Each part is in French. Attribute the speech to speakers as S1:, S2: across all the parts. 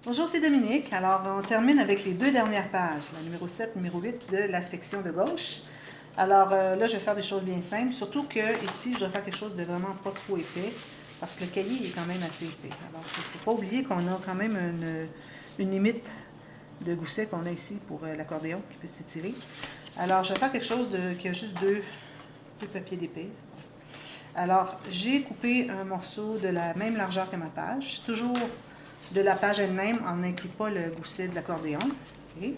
S1: Bonjour, c'est Dominique. Alors, on termine avec les deux dernières pages, la numéro 7, numéro 8 de la section de gauche. Alors là, je vais faire des choses bien simples, surtout que ici, je vais faire quelque chose de vraiment pas trop épais, parce que le cahier est quand même assez épais. Alors, il ne faut pas oublier qu'on a quand même une limite de gousset qu'on a ici pour l'accordéon qui peut s'étirer. Alors, je vais faire quelque chose qui a juste deux papiers d'épais. Alors, j'ai coupé un morceau de la même largeur que ma page, toujours de la page elle-même, on n'inclut pas le gousset de l'accordéon. Okay.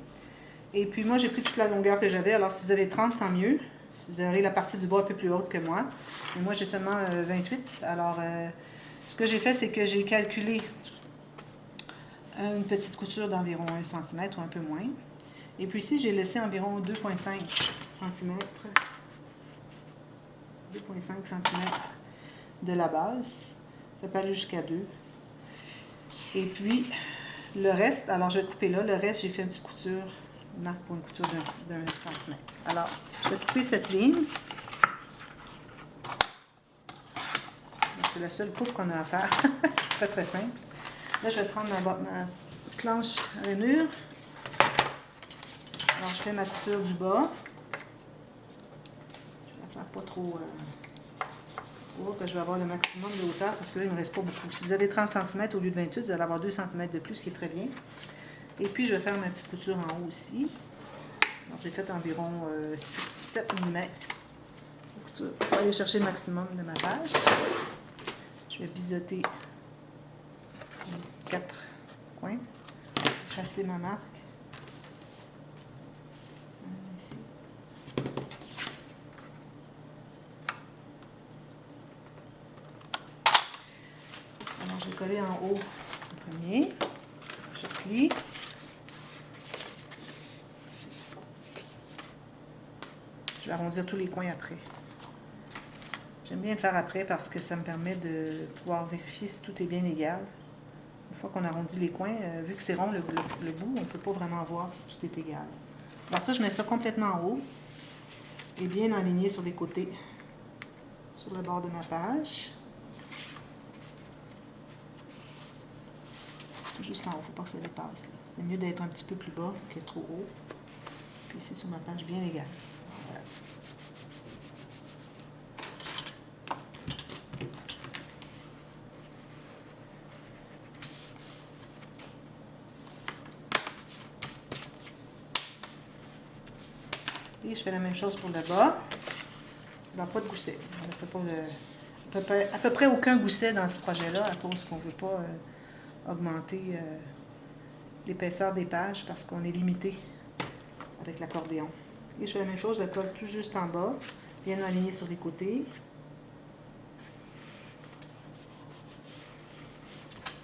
S1: Et puis moi, j'ai pris toute la longueur que j'avais. Alors, si vous avez 30, tant mieux. Si vous avez la partie du bas un peu plus haute que moi. Mais moi, j'ai seulement 28. Alors, ce que j'ai fait, c'est que j'ai calculé une petite couture d'environ 1 cm ou un peu moins. Et puis ici, j'ai laissé environ 2,5 cm. 2,5 cm de la base. Ça peut aller jusqu'à 2. Et puis, le reste, alors je vais couper là, le reste, j'ai fait une petite couture, une marque pour une couture d'1 cm. Alors, je vais couper cette ligne. C'est la seule coupe qu'on a à faire. C'est très très simple. Là, je vais prendre ma planche à rainure. Alors, je fais ma couture du bas. Je vais la faire pas trop que je vais avoir le maximum de hauteur parce que là, il ne me reste pas beaucoup. Si vous avez 30 cm au lieu de 28, vous allez avoir 2 cm de plus, ce qui est très bien. Et puis, je vais faire ma petite couture en haut aussi. Donc, j'ai fait environ 7 mm pour aller chercher le maximum de ma page. Je vais biseauter 4 coins, tracer ma marque. Ici. Alors, je vais coller en haut le premier. Je plie. Je vais arrondir tous les coins après. J'aime bien le faire après parce que ça me permet de pouvoir vérifier si tout est bien égal. Une fois qu'on arrondit les coins, vu que c'est rond le bout, on ne peut pas vraiment voir si tout est égal. Alors ça, je mets ça complètement en haut et bien aligné sur les côtés, sur le bord de ma page. Tout juste là haut, il ne faut pas que ça dépasse. C'est mieux d'être un petit peu plus bas que trop haut. Puis ici sur ma page bien égale. Voilà. Et je fais la même chose pour le bas. Alors, pas de gousset. On ne fait pas à peu près aucun gousset dans ce projet-là à cause qu'on ne veut pas augmenter l'épaisseur des pages parce qu'on est limité avec l'accordéon. Et je fais la même chose, je le colle tout juste en bas, bien aligné sur les côtés.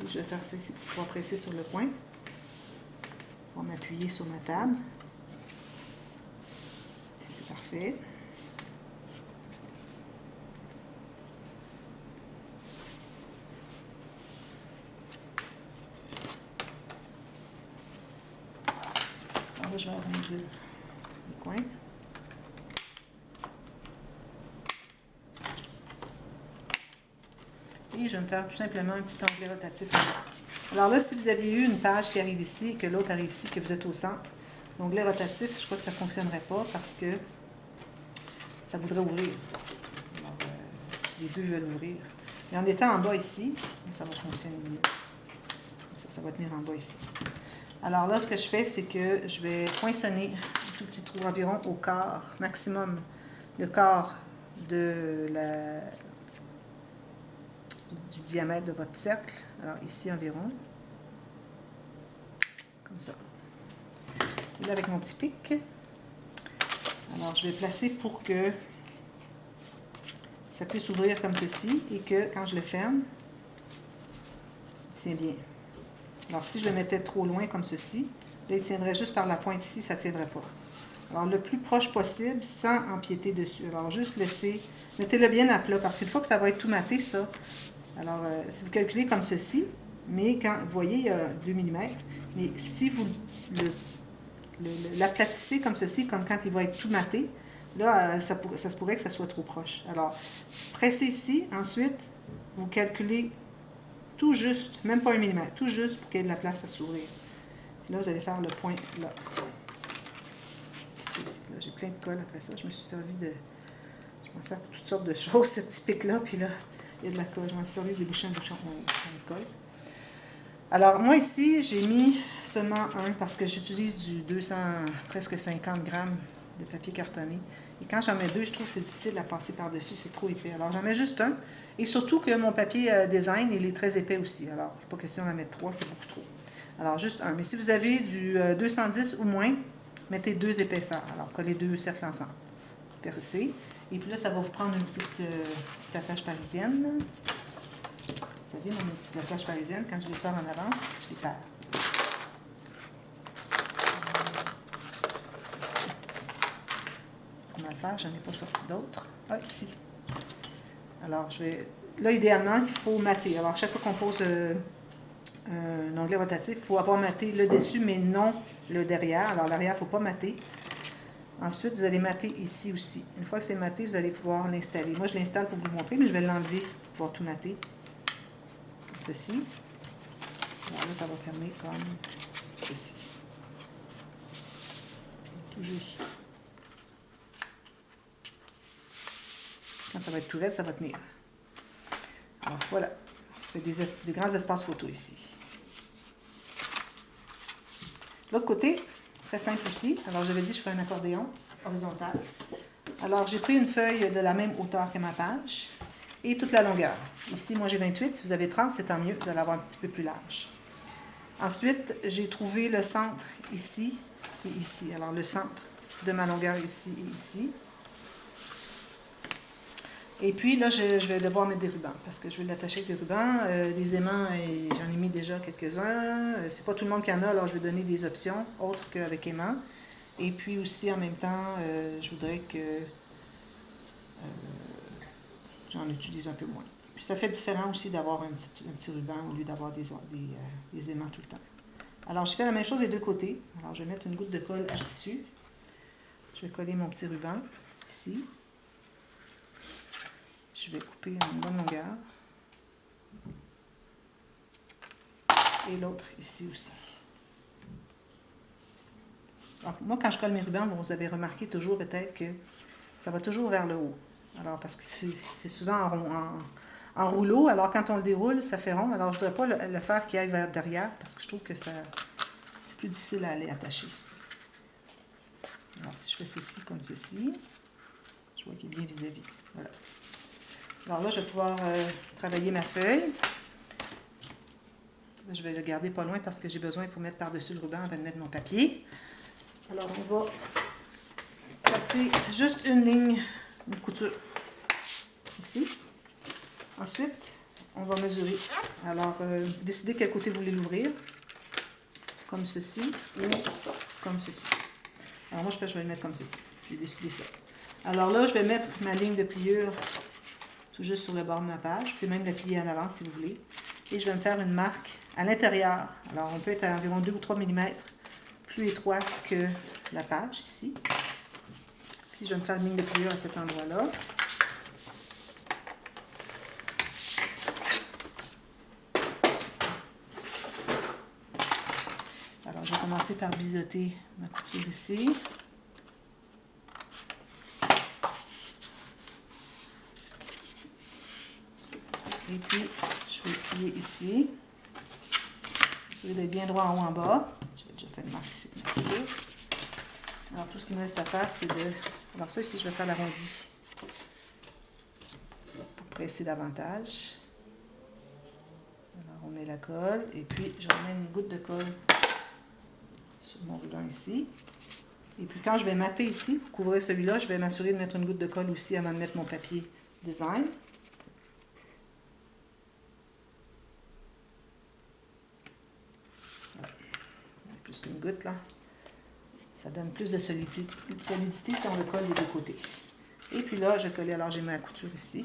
S1: Et je vais faire ça ici pour pouvoir presser sur le coin. Pour m'appuyer sur ma table. Ici, c'est parfait. Alors là, je vais arrondir les coins. Et je vais me faire tout simplement un petit onglet rotatif. Alors là, si vous aviez eu une page qui arrive ici et que l'autre arrive ici, que vous êtes au centre, l'onglet rotatif, je crois que ça ne fonctionnerait pas parce que ça voudrait ouvrir. Alors, les deux veulent ouvrir. Et en étant en bas ici, ça va fonctionner mieux. Ça va tenir en bas ici. Alors là, ce que je fais, c'est que je vais poinçonner un tout petit trou environ au quart, maximum, le quart du diamètre de votre cercle. Alors ici environ, comme ça. Et là, avec mon petit pic, alors je vais placer pour que ça puisse ouvrir comme ceci et que quand je le ferme, il tient bien. Alors si je le mettais trop loin comme ceci, là il tiendrait juste par la pointe ici, ça ne tiendrait pas. Alors le plus proche possible sans empiéter dessus. Alors juste mettez-le bien à plat parce qu'une fois que ça va être tout maté, ça, alors si vous calculez comme ceci, mais quand vous voyez il y a 2 mm, mais si vous l'aplatissez comme ceci, comme quand il va être tout maté, là ça se pourrait que ça soit trop proche. Alors pressez ici, ensuite vous calculez tout juste, même pas 1 mm, tout juste pour qu'il y ait de la place à s'ouvrir. Là, vous allez faire le point là. J'ai plein de colle après ça. Je me suis servi de... Je m'en sers pour toutes sortes de choses, ce petit pic-là. Puis là, il y a de la colle. Je m'en suis servi des bouchons en colle. Alors, moi ici, j'ai mis seulement un parce que j'utilise du 200, presque 50 grammes de papier cartonné. Et quand j'en mets deux, je trouve que c'est difficile à passer par-dessus. C'est trop épais. Alors, j'en mets juste un. Et surtout que mon papier design, il est très épais aussi. Alors, pas question d'en mettre 3, c'est beaucoup trop. Alors, juste un. Mais si vous avez du 210 ou moins, mettez 2 épaisseurs. Alors, collez 2 cercles ensemble. Percez. Et puis là, ça va vous prendre une petite attache parisienne. Vous savez, mes petites attaches parisiennes, quand je les sors en avance, je les perds. On va le faire, je n'en ai pas sorti d'autres. Ah, ici. Alors, je vais... Là, idéalement, il faut mater. Alors, chaque fois qu'on pose un onglet rotatif, il faut avoir maté le dessus, mais non le derrière. Alors, l'arrière, il ne faut pas mater. Ensuite, vous allez mater ici aussi. Une fois que c'est maté, vous allez pouvoir l'installer. Moi, je l'installe pour vous montrer, mais je vais l'enlever pour pouvoir tout mater. Comme ceci. Alors là, ça va fermer comme ceci. Tout juste. Quand ça va être tout raide, ça va tenir. Alors voilà. Ça fait des grands espaces photo ici. L'autre côté, très simple aussi. Alors, j'avais dit que je ferais un accordéon horizontal. Alors, j'ai pris une feuille de la même hauteur que ma page et toute la longueur. Ici, moi, j'ai 28. Si vous avez 30, c'est tant mieux. Vous allez avoir un petit peu plus large. Ensuite, j'ai trouvé le centre ici et ici. Alors, le centre de ma longueur ici et ici. Et puis, là, je vais devoir mettre des rubans parce que je vais l'attacher avec des rubans. Des aimants, j'en ai mis déjà quelques-uns. C'est pas tout le monde qui en a, alors je vais donner des options autres qu'avec aimants. Et puis aussi, en même temps, je voudrais que j'en utilise un peu moins. Puis ça fait différent aussi d'avoir un petit ruban au lieu d'avoir des aimants tout le temps. Alors, je fais la même chose des deux côtés. Alors, je vais mettre une goutte de colle à tissu. Je vais coller mon petit ruban ici. Je vais couper une bonne longueur. Et l'autre ici aussi. Alors, moi, quand je colle mes rubans, vous avez remarqué toujours peut-être que ça va toujours vers le haut. Alors, parce que c'est souvent en rouleau. Alors, quand on le déroule, ça fait rond. Alors, je ne voudrais pas le faire qui aille vers derrière parce que je trouve que c'est plus difficile à aller attacher. Alors, si je fais ceci comme ceci, je vois qu'il est bien vis-à-vis. Voilà. Alors là, je vais pouvoir travailler ma feuille. Là, je vais le garder pas loin parce que j'ai besoin pour mettre par-dessus le ruban avant de mettre mon papier. Alors, on va passer juste une ligne de couture ici. Ensuite, on va mesurer. Alors, vous décidez quel côté vous voulez l'ouvrir. Comme ceci ou comme ceci. Alors, moi, je vais le mettre comme ceci. J'ai décidé ça. Alors là, je vais mettre ma ligne de pliure tout juste sur le bord de ma page. Vous pouvez même la plier en avant si vous voulez. Et je vais me faire une marque à l'intérieur. Alors, on peut être à environ 2 ou 3 mm plus étroit que la page ici. Puis, je vais me faire une ligne de pliure à cet endroit-là. Alors, je vais commencer par biseauter ma couture ici. Et puis, je vais plier ici. Essayez d'être bien droit en haut en bas. J'ai déjà fait une marque ici. Alors, tout ce qu'il me reste à faire, c'est de... Alors, ça ici, je vais faire l'arrondi pour presser davantage. Alors, on met la colle et puis je remets une goutte de colle sur mon ruban ici. Et puis, quand je vais mater ici, pour couvrir celui-là, je vais m'assurer de mettre une goutte de colle aussi avant de mettre mon papier design. Plus qu'une goutte là, ça donne plus de solidité si on le colle des deux côtés. Et puis là, je vais coller, alors j'ai ma couture ici,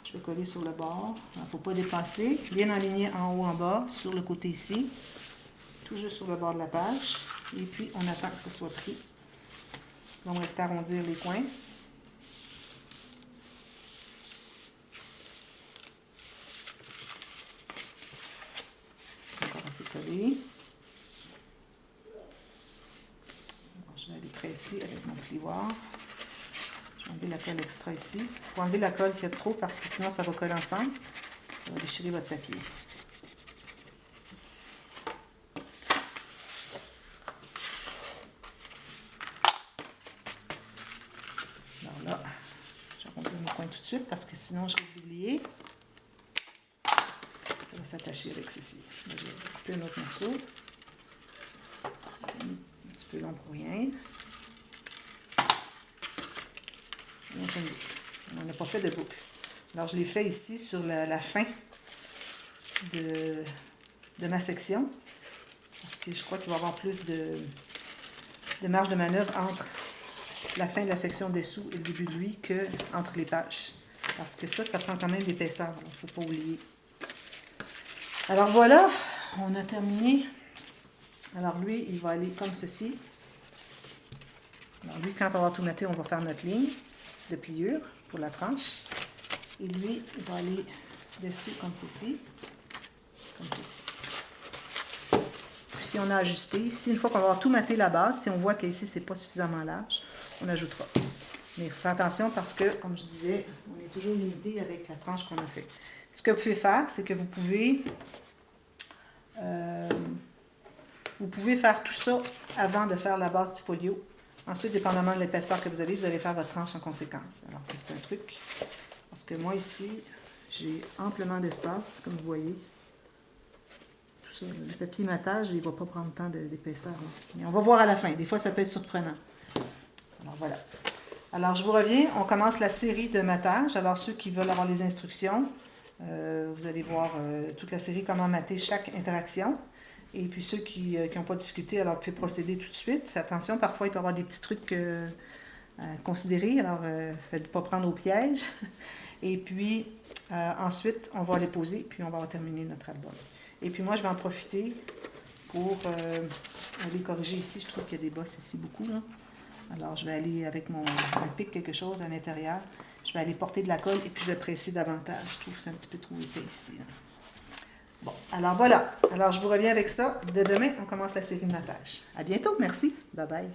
S1: je vais coller sur le bord, il ne faut pas dépasser, bien aligné en haut en bas, sur le côté ici, tout juste sur le bord de la page, et puis on attend que ça soit pris. On va rester arrondir les coins. coller. Alors, je vais aller presser avec mon plioir. Je vais enlever la colle extra ici. Pour enlever la colle qu'il y a de trop, parce que sinon ça va coller ensemble. Ça va déchirer votre papier. Alors là, j'arrondis mon coin tout de suite parce que sinon je risque d'oublier. Ça va s'attacher avec ceci. Là, je vais couper un autre morceau. Un petit peu long pour rien. On n'a pas fait de boucle. Alors, je l'ai fait ici sur la fin de ma section. Parce que je crois qu'il va y avoir plus de marge de manœuvre entre la fin de la section dessous et le début de lui qu'entre les pages. Parce que ça prend quand même l'épaisseur. Il ne faut pas oublier. Alors voilà, on a terminé. Alors lui, il va aller comme ceci. Alors lui, quand on va tout mettre, on va faire notre ligne de pliure pour la tranche. Et lui, il va aller dessus comme ceci. Comme ceci. Puis si on a ajusté, ici, une fois qu'on va avoir tout maté la base, si on voit qu'ici, c'est pas suffisamment large, on ajoutera. Mais il faut faire attention parce que, comme je disais, on est toujours limité avec la tranche qu'on a fait. Ce que vous pouvez faire, c'est que vous pouvez faire tout ça avant de faire la base du folio. Ensuite, dépendamment de l'épaisseur que vous allez faire votre tranche en conséquence. Alors, ça, c'est un truc. Parce que moi, ici, j'ai amplement d'espace, comme vous voyez. Tout ça, le papier matage, il ne va pas prendre tant d'épaisseur. Mais on va voir à la fin. Des fois, ça peut être surprenant. Alors, voilà. Alors, je vous reviens. On commence la série de matage. Alors, ceux qui veulent avoir les instructions, vous allez voir toute la série, comment mater chaque interaction. Et puis, ceux qui n'ont pas de difficulté, alors vous pouvez procéder tout de suite. Attention, parfois, il peut y avoir des petits trucs à considérer. Alors, faites pas prendre au piège. Et puis, ensuite, on va les poser, puis on va terminer notre album. Et puis, moi, je vais en profiter pour aller corriger ici. Je trouve qu'il y a des bosses ici beaucoup, là. Alors, je vais aller avec un pic, quelque chose à l'intérieur. Je vais aller porter de la colle et puis je vais presser davantage. Je trouve que c'est un petit peu trop épais ici, là. Bon, alors voilà. Alors, je vous reviens avec ça. Dès demain, on commence la série de matage. À bientôt. Merci. Bye bye.